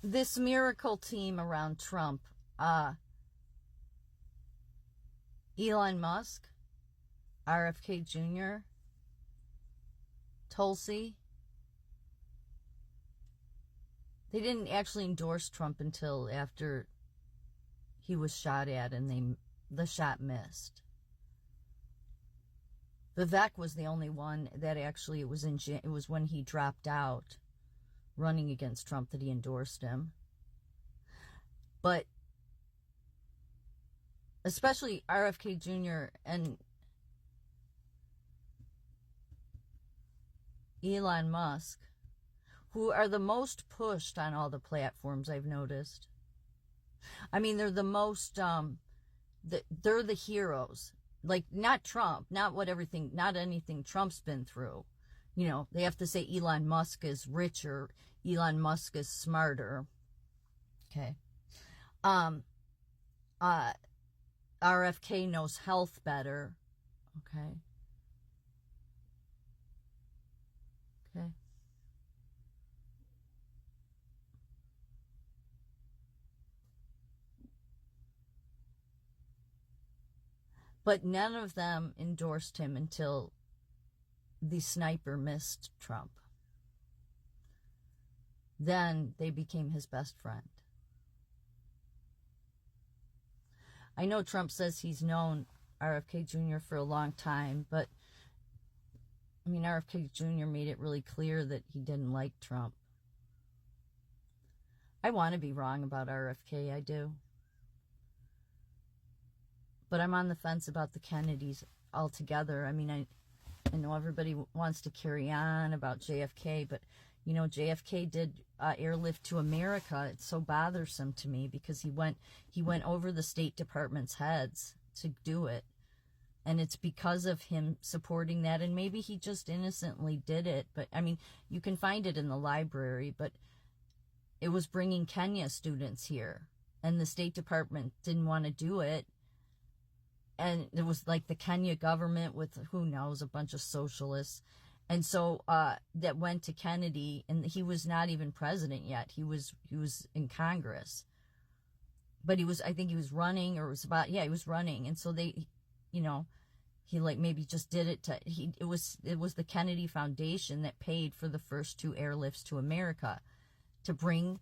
this miracle team around Trump, Elon Musk, RFK Jr., Tulsi, they didn't actually endorse Trump until after he was shot at and the shot missed. Vivek was the only one that actually, it was when he dropped out running against Trump that he endorsed him. But especially RFK Jr. and Elon Musk, who are the most pushed on all the platforms, I've noticed. I mean, they're the most, they're the heroes. Like, not Trump, not anything Trump's been through. You know, they have to say Elon Musk is richer, Elon Musk is smarter. Okay. RFK knows health better. Okay. Okay. But none of them endorsed him until the sniper missed Trump. Then they became his best friend. I know Trump says he's known RFK Jr. for a long time, but I mean, RFK Jr. made it really clear that he didn't like Trump. I want to be wrong about RFK, I do. But I'm on the fence about the Kennedys altogether. I mean, I know everybody wants to carry on about JFK, but, you know, JFK did airlift to America. It's so bothersome to me because he went over the State Department's heads to do it. And it's because of him supporting that. And maybe he just innocently did it. But, I mean, you can find it in the library. But it was bringing Kenya students here. And the State Department didn't want to do it. And it was like the Kenya government with, who knows, a bunch of socialists. And so that went to Kennedy, and he was not even president yet. He was in Congress. But I think he was running, or he was running. And so they, you know, he like maybe just did it it was the Kennedy Foundation that paid for the first 2 airlifts to America to bring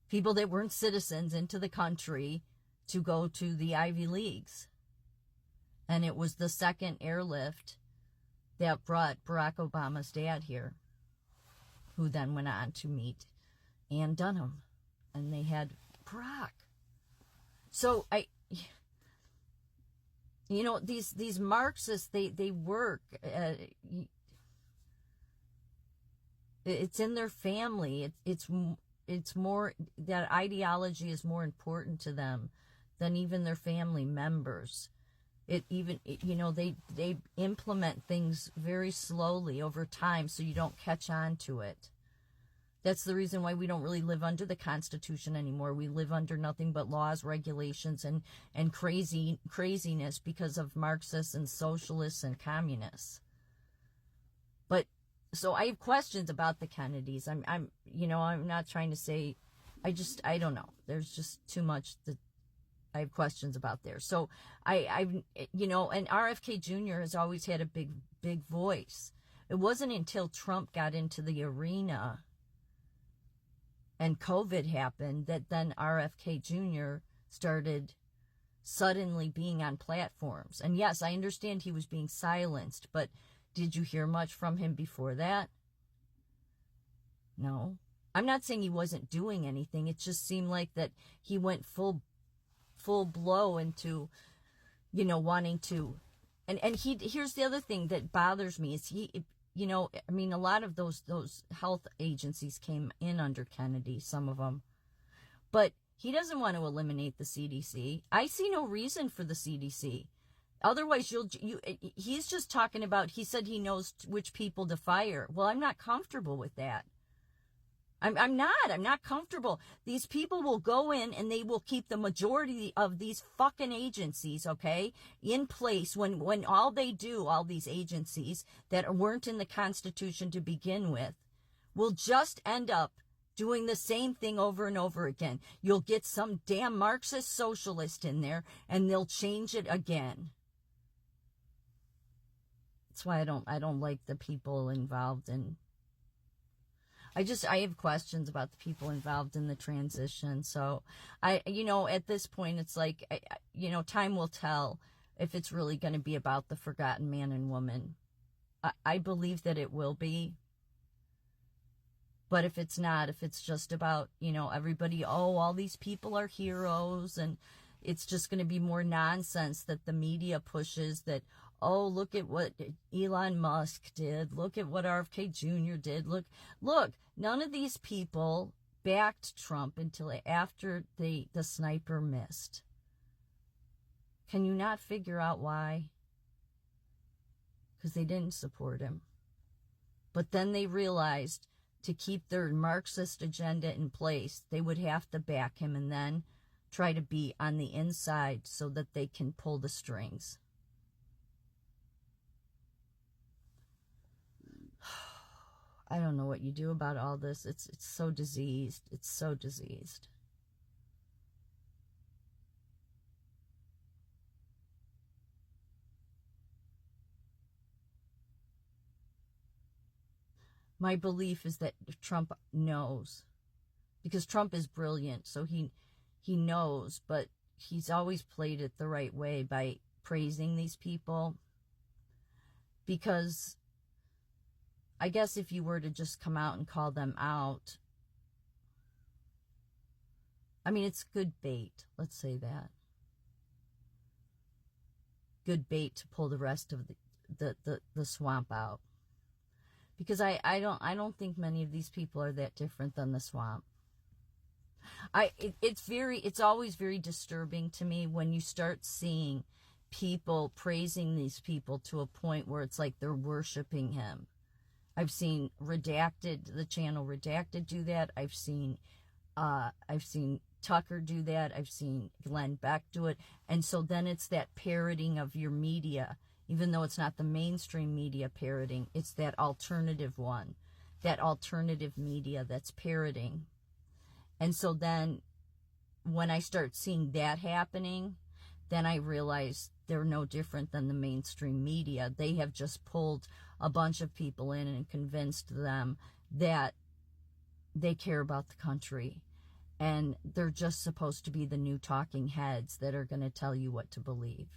people that weren't citizens into the country to go to the Ivy Leagues. And it was the second airlift that brought Barack Obama's dad here, who then went on to meet Ann Dunham. And they had Barack. So you know, these Marxists, they work. It's in their family. It's more, that ideology is more important to them than even their family members. You know, they implement things very slowly over time so you don't catch on to it. That's the reason why we don't really live under the Constitution anymore. We live under nothing but laws, regulations, and craziness because of Marxists and socialists and communists. But so I have questions about the Kennedys. I'm not trying to say, I don't know. There's just too much that I have questions about there. So and RFK Jr. has always had a big voice. It wasn't until Trump got into the arena and COVID happened that then RFK Jr. started suddenly being on platforms. And yes, I understand he was being silenced, but did you hear much from him before that? No. I'm not saying he wasn't doing anything. It just seemed like that he went full blow into, wanting to. And here's the other thing that bothers me is a lot of those health agencies came in under Kennedy, some of them. But he doesn't want to eliminate the CDC. I see no reason for the CDC. Otherwise, he's just talking about, he said he knows which people to fire. Well, I'm not comfortable with that. I'm not comfortable. These people will go in and they will keep the majority of these fucking agencies, okay, in place when all they do, all these agencies that weren't in the Constitution to begin with, will just end up doing the same thing over and over again. You'll get some damn Marxist socialist in there and they'll change it again. That's why I don't like the people involved in, I have questions about the people involved in the transition. So at this point, it's like, time will tell if it's really going to be about the forgotten man and woman. I believe that it will be. But if it's not, if it's just about, everybody, all these people are heroes, and it's just going to be more nonsense that the media pushes that, look at what Elon Musk did. Look at what RFK Jr. did. Look, none of these people backed Trump until after the sniper missed. Can you not figure out why? Because they didn't support him. But then they realized to keep their Marxist agenda in place, they would have to back him and then try to be on the inside so that they can pull the strings. I don't know what you do about all this. It's so diseased. It's so diseased. My belief is that Trump knows, because Trump is brilliant, so he knows, but he's always played it the right way by praising these people. Because I guess if you were to just come out and call them out, it's good bait, let's say that. Good bait to pull the rest of the swamp out. Because I don't think many of these people are that different than the swamp. It's always very disturbing to me when you start seeing people praising these people to a point where it's like they're worshiping him. I've seen the channel Redacted do that. I've seen Tucker do that. I've seen Glenn Beck do it. And so then it's that parroting of your media. Even though it's not the mainstream media parroting, it's that alternative one, that alternative media that's parroting. And so then when I start seeing that happening, then I realize they're no different than the mainstream media. They have just pulled a bunch of people in and convinced them that they care about the country. And they're just supposed to be the new talking heads that are going to tell you what to believe.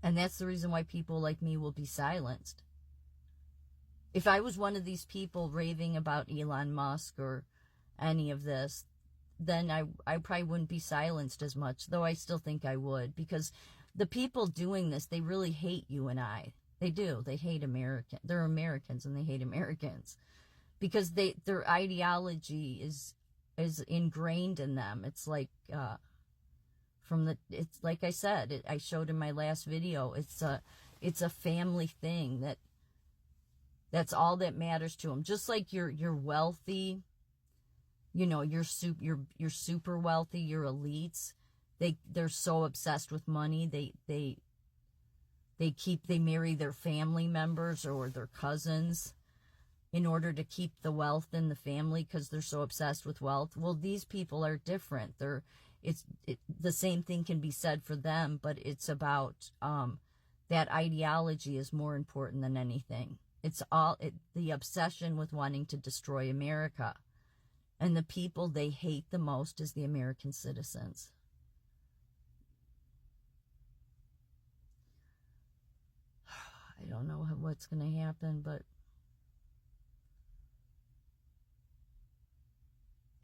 And that's the reason why people like me will be silenced. If I was one of these people raving about Elon Musk or any of this, then I probably wouldn't be silenced as much, though I still think I would, because the people doing this, they really hate you and I. They do. They hate Americans. They're Americans and they hate Americans because their ideology is ingrained in them. It's like, it's like I said, I showed in my last video, it's a family thing that's all that matters to them. Just like you're wealthy, you're super wealthy, you're elites. They're so obsessed with money. They marry their family members or their cousins in order to keep the wealth in the family because they're so obsessed with wealth. Well, these people are different. The same thing can be said for them, but it's about that ideology is more important than anything. It's the obsession with wanting to destroy America. And the people they hate the most is the American citizens. I don't know what's going to happen, but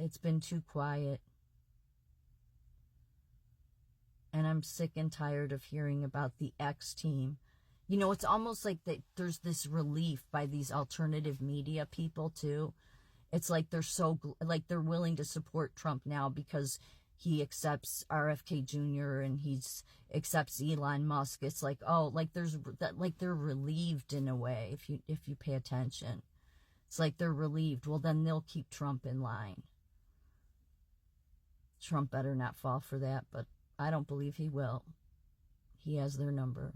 it's been too quiet. And I'm sick and tired of hearing about the X team. It's almost like there's this relief by these alternative media people, too. It's like they're willing to support Trump now because he accepts RFK Jr. and he accepts Elon Musk. It's like, they're relieved in a way if you pay attention. It's like they're relieved. Well, then they'll keep Trump in line. Trump better not fall for that, but I don't believe he will. He has their number.